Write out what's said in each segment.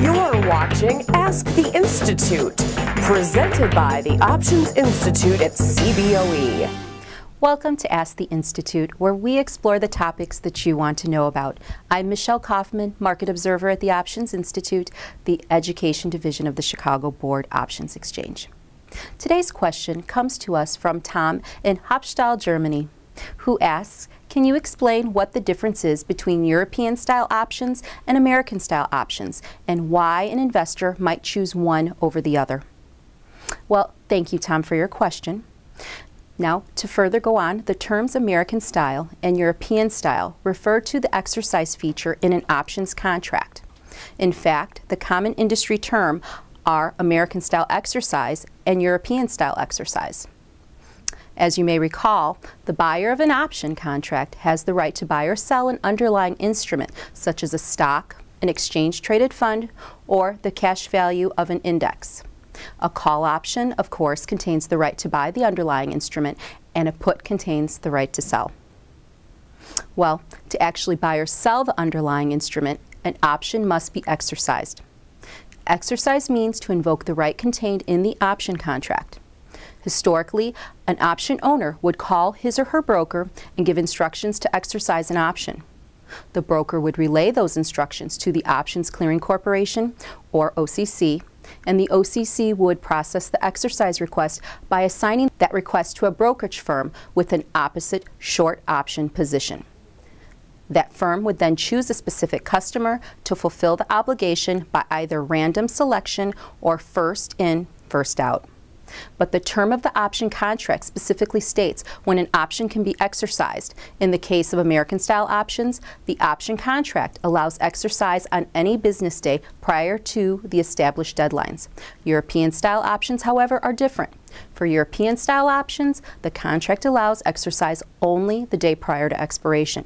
You're watching Ask the Institute, presented by the Options Institute at CBOE. Welcome to Ask the Institute, where we explore the topics that you want to know about. I'm Michelle Kaufman, Market Observer at the Options Institute, the Education Division of the Chicago Board Options Exchange. Today's question comes to us from Tom in Hauptstadt, Germany, who asks, can you explain what the difference is between European-style options and American-style options, and why an investor might choose one over the other? Well, thank you, Tom, for your question. Now, to further go on, the terms American style and European style refer to the exercise feature in an options contract. In fact, the common industry term are American style exercise and European style exercise. As you may recall, the buyer of an option contract has the right to buy or sell an underlying instrument, such as a stock, an exchange-traded fund, or the cash value of an index. A call option, of course, contains the right to buy the underlying instrument, and a put contains the right to sell. Well, to actually buy or sell the underlying instrument, an option must be exercised. Exercise means to invoke the right contained in the option contract. Historically, an option owner would call his or her broker and give instructions to exercise an option. The broker would relay those instructions to the Options Clearing Corporation, or OCC, and the OCC would process the exercise request by assigning that request to a brokerage firm with an opposite short option position. That firm would then choose a specific customer to fulfill the obligation by either random selection or first in, first out. But the term of the option contract specifically states when an option can be exercised. In the case of American-style options, the option contract allows exercise on any business day prior to the established deadlines. European-style options, however, are different. For European-style options, the contract allows exercise only the day prior to expiration.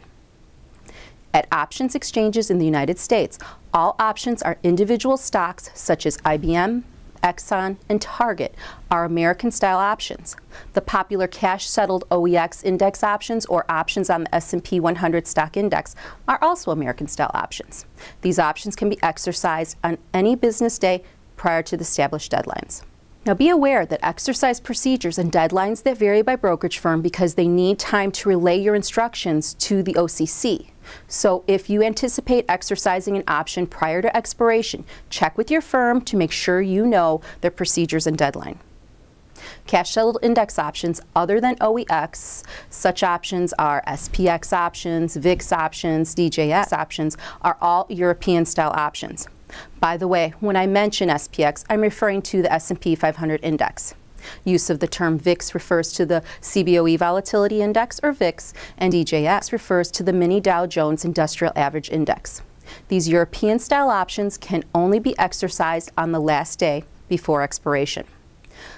At options exchanges in the United States, all options are individual stocks such as IBM, Exxon, and Target are American-style options. The popular cash-settled OEX index options or options on the S&P 100 stock index are also American-style options. These options can be exercised on any business day prior to the established deadlines. Now be aware that exercise procedures and deadlines that vary by brokerage firm because they need time to relay your instructions to the OCC. So if you anticipate exercising an option prior to expiration, check with your firm to make sure you know their procedures and deadline. Cash-settled index options other than OEX, such options are SPX options, VIX options, DJX options, are all European-style options. By the way, when I mention SPX, I'm referring to the S&P 500 index. Use of the term VIX refers to the CBOE Volatility Index, or VIX, and DJX refers to the Mini Dow Jones Industrial Average Index. These European-style options can only be exercised on the last day before expiration.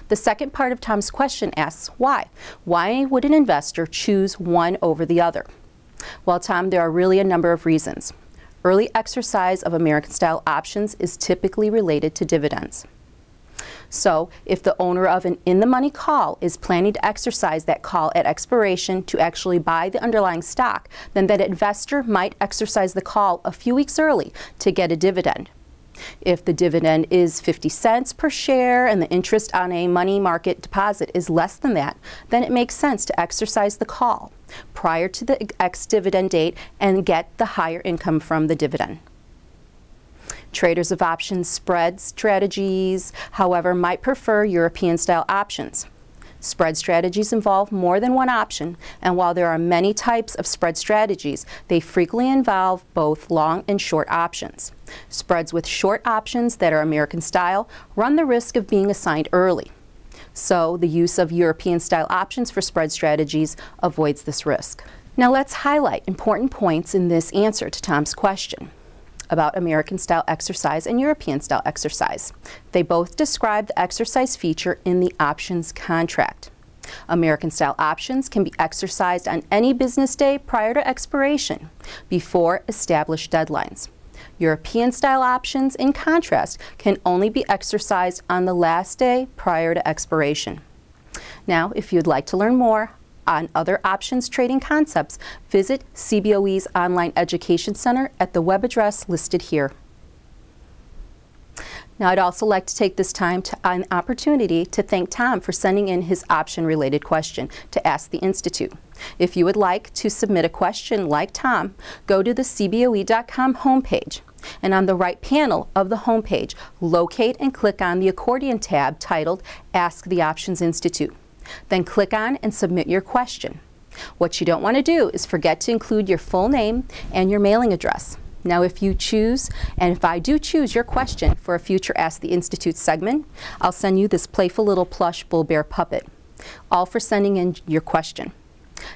The second part of Tom's question asks why. Why would an investor choose one over the other? Well, Tom, there are really a number of reasons. Early exercise of American-style options is typically related to dividends. So, if the owner of an in-the-money call is planning to exercise that call at expiration to actually buy the underlying stock, then that investor might exercise the call a few weeks early to get a dividend. If the dividend is 50 cents per share and the interest on a money market deposit is less than that, then it makes sense to exercise the call prior to the ex-dividend date and get the higher income from the dividend. Traders of options spread strategies, however, might prefer European-style options. Spread strategies involve more than one option, and while there are many types of spread strategies, they frequently involve both long and short options. Spreads with short options that are American-style run the risk of being assigned early. So the use of European-style options for spread strategies avoids this risk. Now let's highlight important points in this answer to Tom's question about American-style exercise and European-style exercise. They both describe the exercise feature in the options contract. American-style options can be exercised on any business day prior to expiration, before established deadlines. European-style options, in contrast, can only be exercised on the last day prior to expiration. Now, if you'd like to learn more on other options trading concepts, visit CBOE's online education center at the web address listed here. Now, I'd also like to take this time an opportunity to thank Tom for sending in his option-related question to Ask the Institute. If you would like to submit a question like Tom, go to the cboe.com homepage, and on the right panel of the homepage, locate and click on the accordion tab titled Ask the Options Institute. Then click on and submit your question. What you don't want to do is forget to include your full name and your mailing address. Now, if you choose, and if I do choose your question for a future Ask the Institute segment, I'll send you this playful little plush bull bear puppet, all for sending in your question.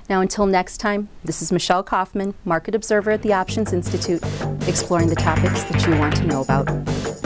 Now, until next time, this is Michelle Kaufman, Market Observer at the Options Institute, exploring the topics that you want to know about.